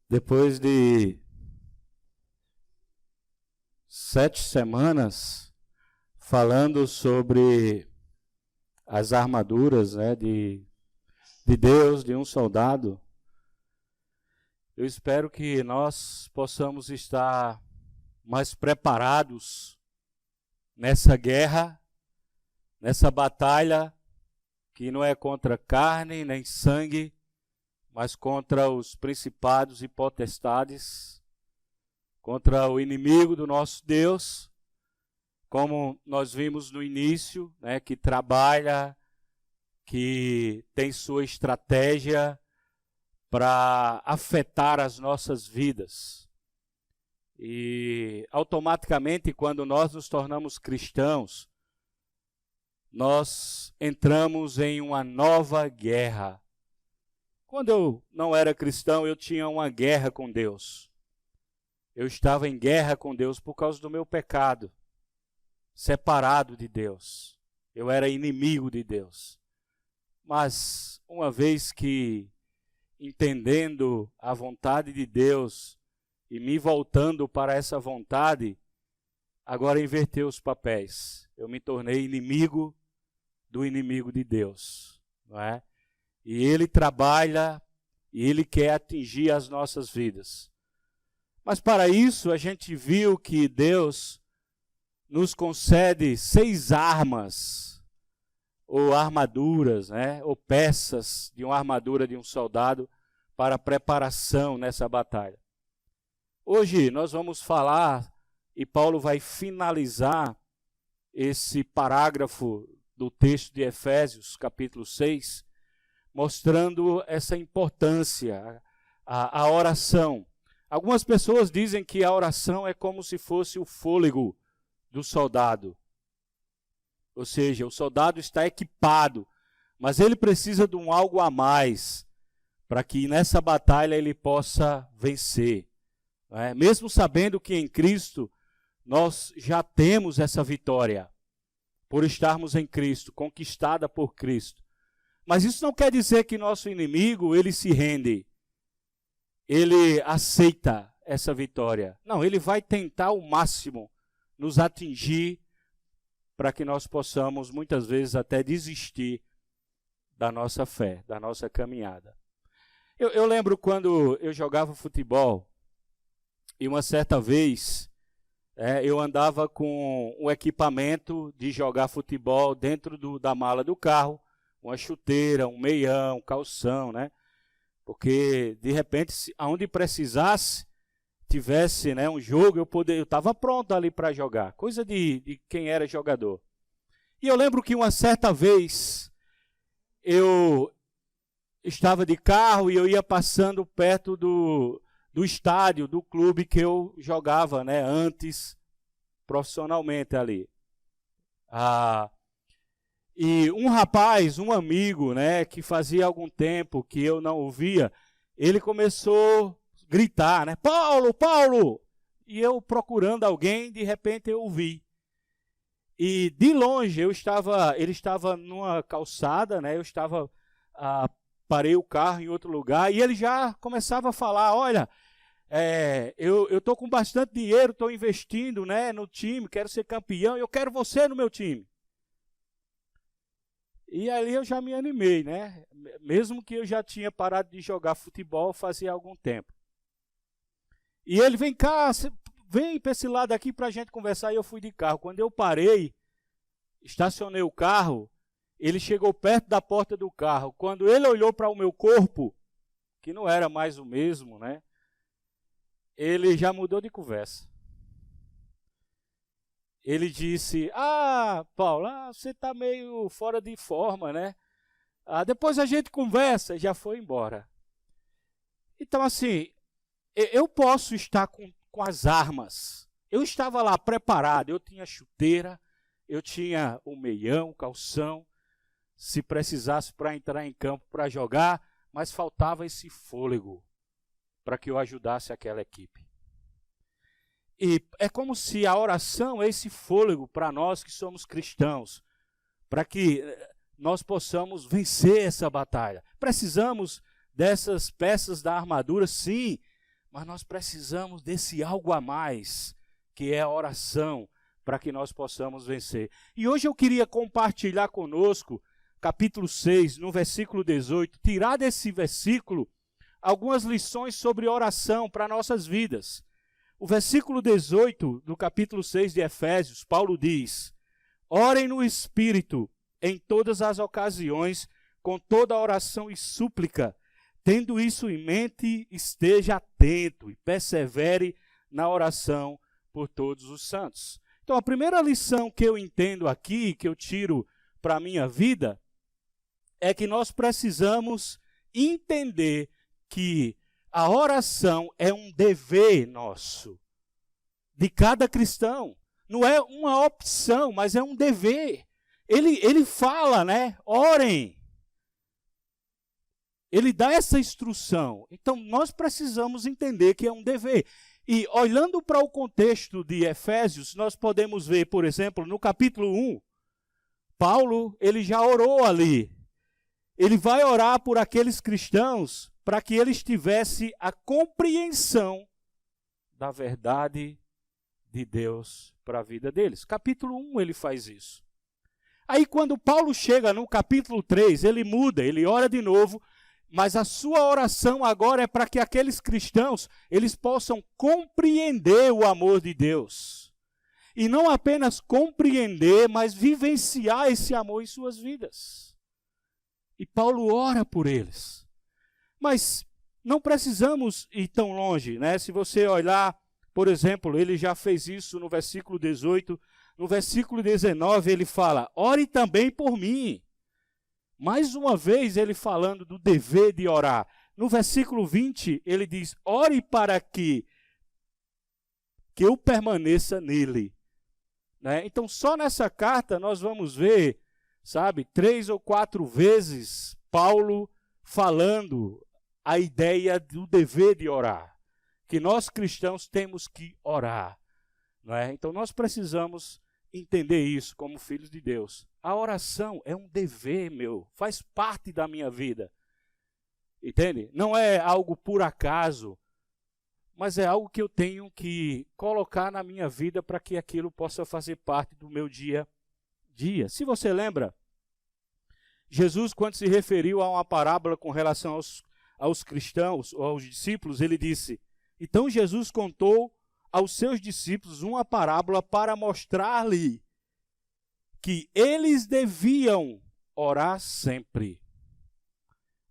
Depois de 7 semanas falando sobre as armaduras, de Deus, de um soldado, eu espero que nós possamos estar mais preparados nessa guerra, nessa batalha que não é contra carne nem sangue, mas contra os principados e potestades, contra o inimigo do nosso Deus, como nós vimos no início, que trabalha, que tem sua estratégia para afetar as nossas vidas. E automaticamente, quando nós nos tornamos cristãos, nós entramos em uma nova guerra. Quando eu não era cristão, eu tinha uma guerra com Deus. Eu estava em guerra com Deus por causa do meu pecado, separado de Deus. Eu era inimigo de Deus. Mas, uma vez que, entendendo a vontade de Deus e me voltando para essa vontade, agora inverteu os papéis. Eu me tornei inimigo do inimigo de Deus, não é? E Ele trabalha e Ele quer atingir as nossas vidas. Mas para isso a gente viu que Deus nos concede 6 armas, ou armaduras, ou peças de uma armadura de um soldado para preparação nessa batalha. Hoje nós vamos falar, e Paulo vai finalizar esse parágrafo do texto de Efésios, capítulo 6, mostrando essa importância, a oração. Algumas pessoas dizem que a oração é como se fosse o fôlego do soldado. Ou seja, o soldado está equipado, mas ele precisa de algo a mais para que nessa batalha ele possa vencer. Mesmo sabendo que em Cristo nós já temos essa vitória, por estarmos em Cristo, conquistada por Cristo. Mas isso não quer dizer que nosso inimigo, ele se rende, ele aceita essa vitória. Não, ele vai tentar ao máximo nos atingir para que nós possamos, muitas vezes, até desistir da nossa fé, da nossa caminhada. Eu lembro quando eu jogava futebol, e uma certa vez eu andava com um equipamento de jogar futebol dentro da mala do carro, uma chuteira, um meião, um calção, Porque, de repente, aonde precisasse, tivesse um jogo, eu estava pronto ali para jogar. Coisa de quem era jogador. E eu lembro que uma certa vez, eu estava de carro e eu ia passando perto do estádio, do clube que eu jogava, antes, profissionalmente ali. E um rapaz, um amigo, que fazia algum tempo que eu não ouvia, ele começou a gritar, Paulo, Paulo! E eu procurando alguém, de repente eu ouvi. E de longe ele estava numa calçada, parei o carro em outro lugar, e ele já começava a falar, olha, eu estou com bastante dinheiro, estou investindo no time, quero ser campeão, eu quero você no meu time. E ali eu já me animei, mesmo que eu já tinha parado de jogar futebol fazia algum tempo. E ele, vem cá, vem para esse lado aqui para a gente conversar, e eu fui de carro. Quando eu parei, estacionei o carro, ele chegou perto da porta do carro. Quando ele olhou para o meu corpo, que não era mais o mesmo, ele já mudou de conversa. Ele disse, Paulo, você está meio fora de forma, depois a gente conversa, e já foi embora. Então, assim, eu posso estar com as armas. Eu estava lá preparado, eu tinha chuteira, eu tinha o meião, o calção, se precisasse para entrar em campo para jogar, mas faltava esse fôlego para que eu ajudasse aquela equipe. E é como se a oração é esse fôlego para nós que somos cristãos, para que nós possamos vencer essa batalha. Precisamos dessas peças da armadura, sim, mas nós precisamos desse algo a mais, que é a oração, para que nós possamos vencer. E hoje eu queria compartilhar conosco, capítulo 6, no versículo 18, tirar desse versículo algumas lições sobre oração para nossas vidas. O versículo 18 do capítulo 6 de Efésios, Paulo diz: orem no Espírito em todas as ocasiões, com toda oração e súplica. Tendo isso em mente, esteja atento e persevere na oração por todos os santos. Então, a primeira lição que eu entendo aqui, que eu tiro para a minha vida, é que nós precisamos entender que a oração é um dever nosso, de cada cristão. Não é uma opção, mas é um dever. Ele fala, né? Orem. Ele dá essa instrução. Então, nós precisamos entender que é um dever. E, olhando para o contexto de Efésios, nós podemos ver, por exemplo, no capítulo 1, Paulo, ele já orou ali. Ele vai orar por aqueles cristãos para que eles tivessem a compreensão da verdade de Deus para a vida deles. Capítulo 1 ele faz isso. Aí quando Paulo chega no capítulo 3, ele muda, ele ora de novo, mas a sua oração agora é para que aqueles cristãos, eles possam compreender o amor de Deus. E não apenas compreender, mas vivenciar esse amor em suas vidas. E Paulo ora por eles. Mas não precisamos ir tão longe, né? Se você olhar, por exemplo, ele já fez isso no versículo 18, no versículo 19 ele fala, ore também por mim. Mais uma vez ele falando do dever de orar. No versículo 20 ele diz, ore para que eu permaneça nele. Né? Então só nessa carta nós vamos ver, 3 ou 4 vezes Paulo falando a ideia do dever de orar, que nós cristãos temos que orar. Não é? Então nós precisamos entender isso como filhos de Deus. A oração é um dever meu, faz parte da minha vida. Entende? Não é algo por acaso, mas é algo que eu tenho que colocar na minha vida para que aquilo possa fazer parte do meu dia a dia. Se você lembra, Jesus, quando se referiu a uma parábola com relação aos cristãos, ou aos discípulos, ele disse, então Jesus contou aos seus discípulos uma parábola para mostrar-lhe que eles deviam orar sempre.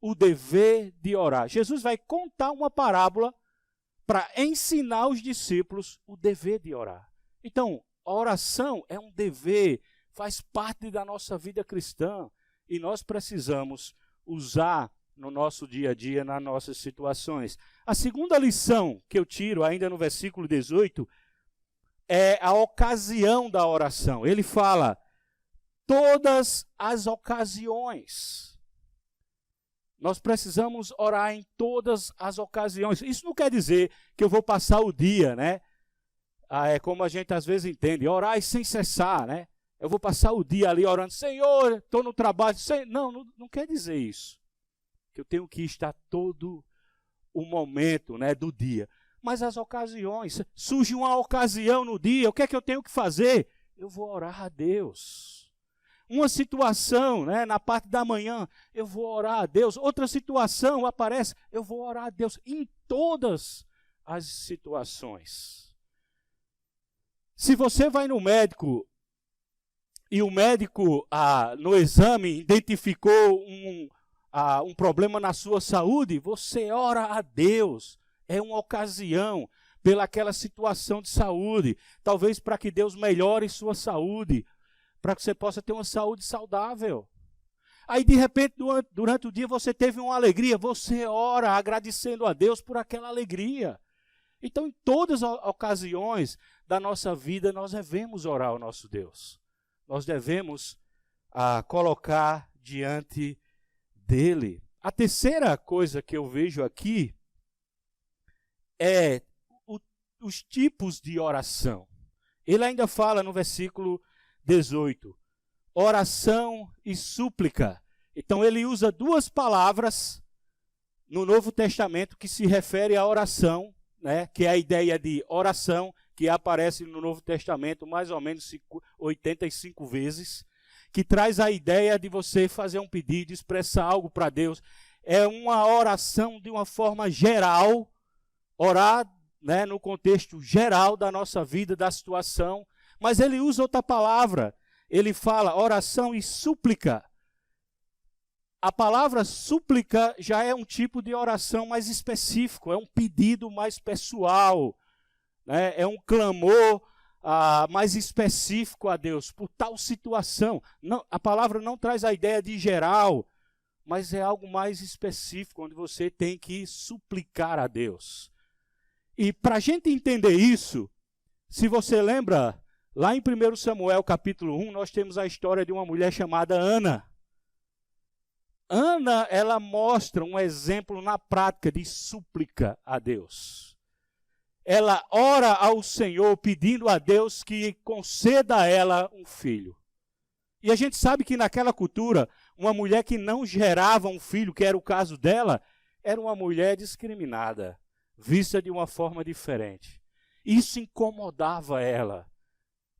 O dever de orar. Jesus vai contar uma parábola para ensinar os discípulos o dever de orar. Então, a oração é um dever, faz parte da nossa vida cristã e nós precisamos usar no nosso dia a dia, nas nossas situações. A segunda lição que eu tiro, ainda no versículo 18, é a ocasião da oração. Ele fala, todas as ocasiões. Nós precisamos orar em todas as ocasiões. Isso não quer dizer que eu vou passar o dia, né? É como a gente às vezes entende, orar sem cessar, né? Eu vou passar o dia ali orando, Senhor, estou no trabalho. Não quer dizer isso. Que eu tenho que estar todo o momento, né, do dia. Mas as ocasiões, surge uma ocasião no dia, o que é que eu tenho que fazer? Eu vou orar a Deus. Uma situação, né, na parte da manhã, eu vou orar a Deus. Outra situação aparece, eu vou orar a Deus. Em todas as situações. Se você vai no médico e o médico no exame identificou um problema na sua saúde, você ora a Deus. É uma ocasião pelaquela situação de saúde. Talvez para que Deus melhore sua saúde, para que você possa ter uma saúde saudável. Aí, de repente, durante o dia você teve uma alegria, você ora agradecendo a Deus por aquela alegria. Então, em todas as ocasiões da nossa vida, nós devemos orar ao nosso Deus. Nós devemos colocar diante dele. A terceira coisa que eu vejo aqui é os tipos de oração. Ele ainda fala no versículo 18, oração e súplica. Então ele usa duas palavras no Novo Testamento que se refere à oração, né, que é a ideia de oração, que aparece no Novo Testamento mais ou menos 85 vezes, que traz a ideia de você fazer um pedido, expressar algo para Deus. É uma oração de uma forma geral, orar, né, no contexto geral da nossa vida, da situação, mas ele usa outra palavra, ele fala oração e súplica. A palavra súplica já é um tipo de oração mais específico, é um pedido mais pessoal, né? É um clamor mais específico a Deus, por tal situação. Não, a palavra não traz a ideia de geral, mas é algo mais específico, onde você tem que suplicar a Deus. E para a gente entender isso, se você lembra, lá em 1 Samuel capítulo 1, nós temos a história de uma mulher chamada Ana. Ana, ela mostra um exemplo na prática de súplica a Deus. Ela ora ao Senhor pedindo a Deus que conceda a ela um filho. E a gente sabe que naquela cultura, uma mulher que não gerava um filho, que era o caso dela, era uma mulher discriminada, vista de uma forma diferente. Isso incomodava ela.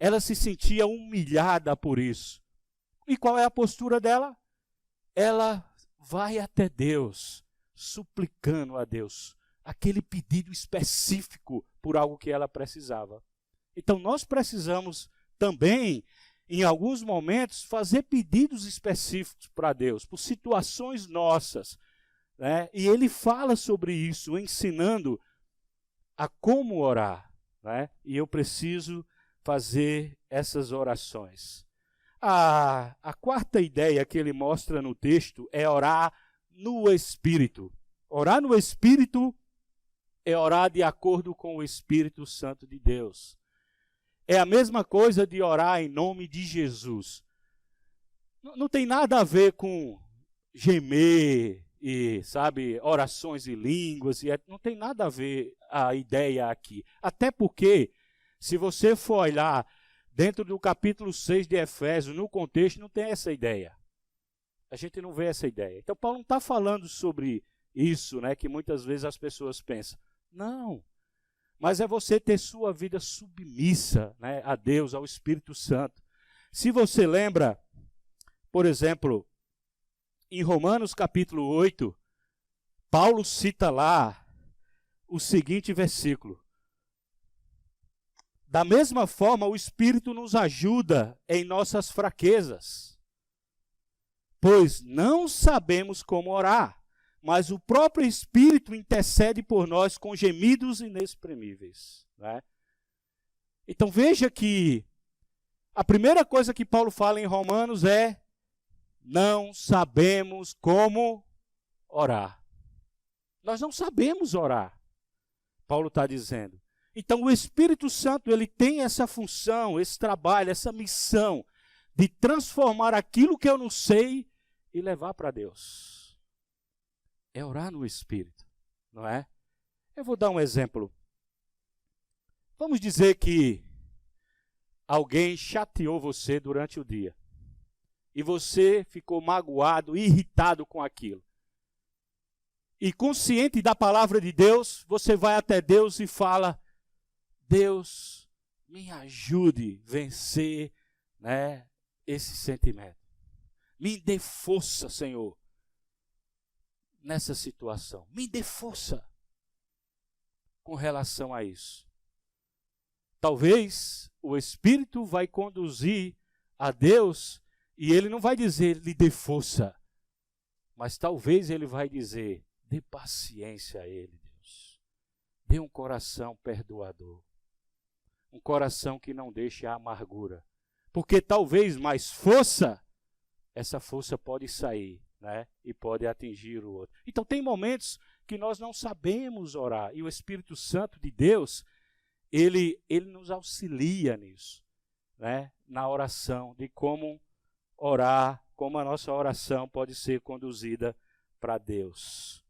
Ela se sentia humilhada por isso. E qual é a postura dela? Ela vai até Deus, suplicando a Deus aquele pedido específico por algo que ela precisava. Então nós precisamos também, em alguns momentos, fazer pedidos específicos para Deus, por situações nossas, né? E ele fala sobre isso, ensinando a como orar, né? E eu preciso fazer essas orações. A quarta ideia que ele mostra no texto é orar no Espírito. Orar no Espírito é orar de acordo com o Espírito Santo de Deus. É a mesma coisa de orar em nome de Jesus. Não tem nada a ver com gemer e, sabe, orações em línguas. Não tem nada a ver a ideia aqui. Até porque, se você for olhar dentro do capítulo 6 de Efésios, no contexto, não tem essa ideia. A gente não vê essa ideia. Então, Paulo não está falando sobre isso, né, que muitas vezes as pessoas pensam. Não. Mas é você ter sua vida submissa, né, a Deus, ao Espírito Santo. Se você lembra, por exemplo, em Romanos capítulo 8, Paulo cita lá o seguinte versículo. Da mesma forma, o Espírito nos ajuda em nossas fraquezas, pois não sabemos como orar, mas o próprio Espírito intercede por nós com gemidos inexprimíveis. Né? Então veja que a primeira coisa que Paulo fala em Romanos é: não sabemos como orar. Nós não sabemos orar, Paulo está dizendo. Então o Espírito Santo, ele tem essa função, esse trabalho, essa missão de transformar aquilo que eu não sei e levar para Deus. É orar no Espírito, não é? Eu vou dar um exemplo. Vamos dizer que alguém chateou você durante o dia e você ficou magoado, irritado com aquilo. E consciente da palavra de Deus, você vai até Deus e fala: Deus, me ajude a vencer, né, esse sentimento. Me dê força, Senhor, nessa situação. Me dê força com relação a isso. Talvez o Espírito vai conduzir a Deus e ele não vai dizer, lhe dê força, mas talvez ele vai dizer, dê paciência a ele, Deus. Dê um coração perdoador. Um coração que não deixe a amargura. Porque talvez mais força, essa força pode sair, né? E pode atingir o outro. Então tem momentos que nós não sabemos orar. E o Espírito Santo de Deus, ele nos auxilia nisso, né? Na oração, de como orar, como a nossa oração pode ser conduzida para Deus.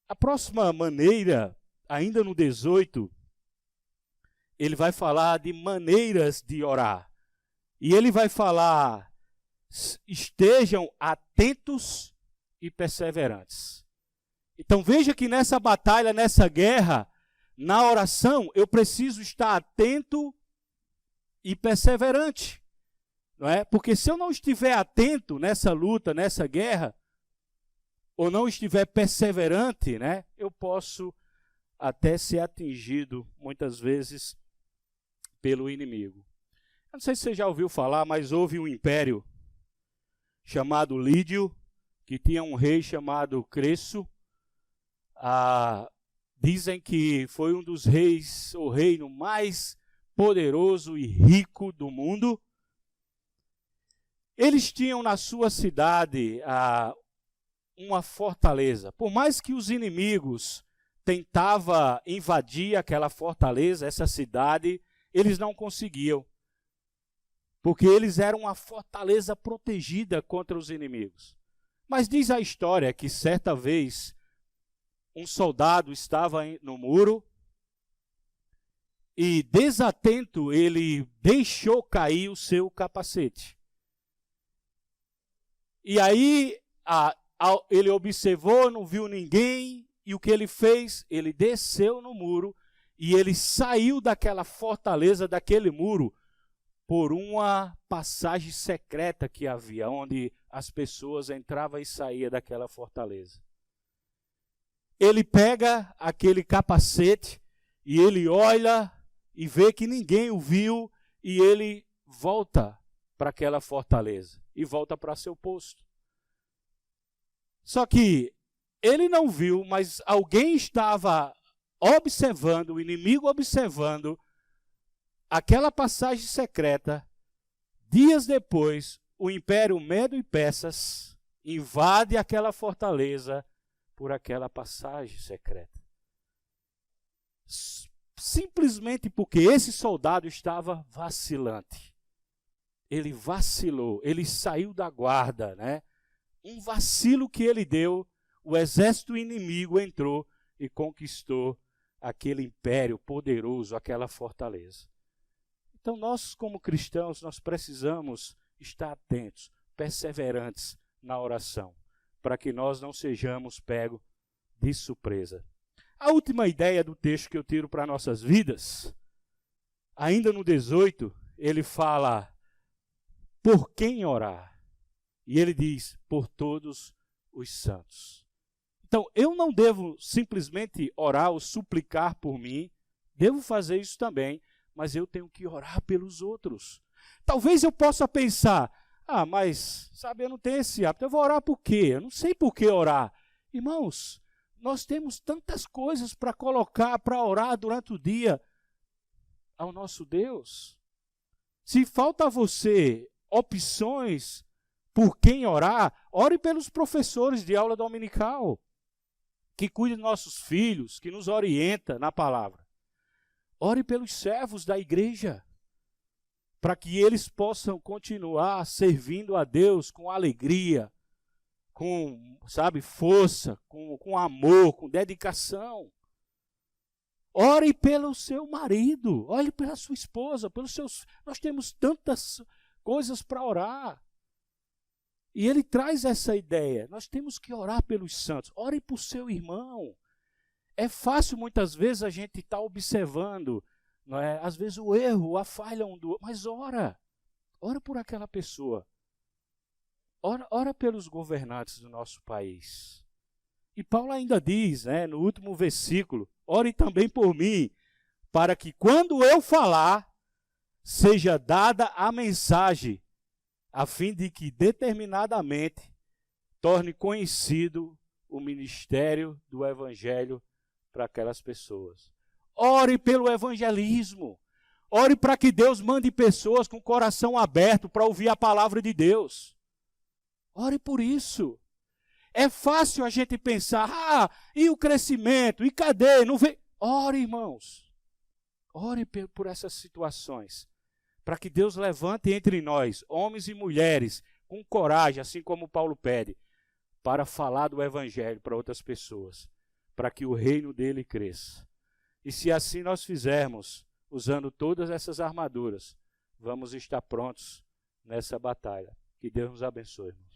A próxima maneira, ainda no 18, ele vai falar de maneiras de orar. E ele vai falar, estejam atentos e perseverantes. Então veja que nessa batalha, nessa guerra, na oração, eu preciso estar atento e perseverante. Não é? Porque se eu não estiver atento nessa luta, nessa guerra, ou não estiver perseverante, né, eu posso até ser atingido, muitas vezes, pelo inimigo. Eu não sei se você já ouviu falar, mas houve um império chamado Lídio, que tinha um rei chamado Creso. Dizem que foi um dos reis, o reino mais poderoso e rico do mundo. Eles tinham na sua cidade uma fortaleza. Por mais que os inimigos tentavam invadir aquela fortaleza, essa cidade, eles não conseguiam. Porque eles eram uma fortaleza protegida contra os inimigos. Mas diz a história que certa vez um soldado estava no muro e, desatento, ele deixou cair o seu capacete. E aí ele observou, não viu ninguém, e o que ele fez? Ele desceu no muro e ele saiu daquela fortaleza, daquele muro, por uma passagem secreta que havia, onde as pessoas entravam e saíam daquela fortaleza. Ele pega aquele capacete e ele olha e vê que ninguém o viu e ele volta para aquela fortaleza e volta para seu posto. Só que ele não viu, mas alguém estava observando, o inimigo observando aquela passagem secreta. Dias depois, o Império Medo e Persas invade aquela fortaleza por aquela passagem secreta. Simplesmente porque esse soldado estava vacilante. Ele vacilou, ele saiu da guarda, né? Um vacilo que ele deu, o exército inimigo entrou e conquistou aquele império poderoso, aquela fortaleza. Então nós, como cristãos, nós precisamos estar atentos, perseverantes na oração, para que nós não sejamos pegos de surpresa. A última ideia do texto que eu tiro para nossas vidas, ainda no 18, ele fala, por quem orar? E ele diz, por todos os santos. Então, eu não devo simplesmente orar ou suplicar por mim, devo fazer isso também, mas eu tenho que orar pelos outros. Talvez eu possa pensar, mas, sabe, eu não tenho esse hábito, eu vou orar por quê? Eu não sei por que orar. Irmãos, nós temos tantas coisas para colocar, para orar durante o dia ao nosso Deus. Se falta a você opções por quem orar, ore pelos professores de aula dominical, que cuidam dos nossos filhos, que nos orienta na palavra. Ore pelos servos da igreja, para que eles possam continuar servindo a Deus com alegria, com, força, com amor, com dedicação. Ore pelo seu marido, ore pela sua esposa, pelos seus... Nós temos tantas coisas para orar. E ele traz essa ideia, nós temos que orar pelos santos, ore por seu irmão. É fácil muitas vezes a gente estar observando, não é? Às vezes o erro, a falha um do outro, mas ora por aquela pessoa. Ora pelos governantes do nosso país. E Paulo ainda diz, no último versículo, ore também por mim, para que quando eu falar, seja dada a mensagem, a fim de que determinadamente torne conhecido o ministério do evangelho para aquelas pessoas. Ore pelo evangelismo. Ore para que Deus mande pessoas com o coração aberto para ouvir a palavra de Deus. Ore por isso. É fácil a gente pensar, e o crescimento? E cadê? Não vem. Ore, irmãos. Ore por essas situações. Para que Deus levante entre nós, homens e mulheres, com coragem, assim como Paulo pede, para falar do evangelho para outras pessoas, para que o reino dele cresça. E se assim nós fizermos, usando todas essas armaduras, vamos estar prontos nessa batalha. Que Deus nos abençoe, irmão.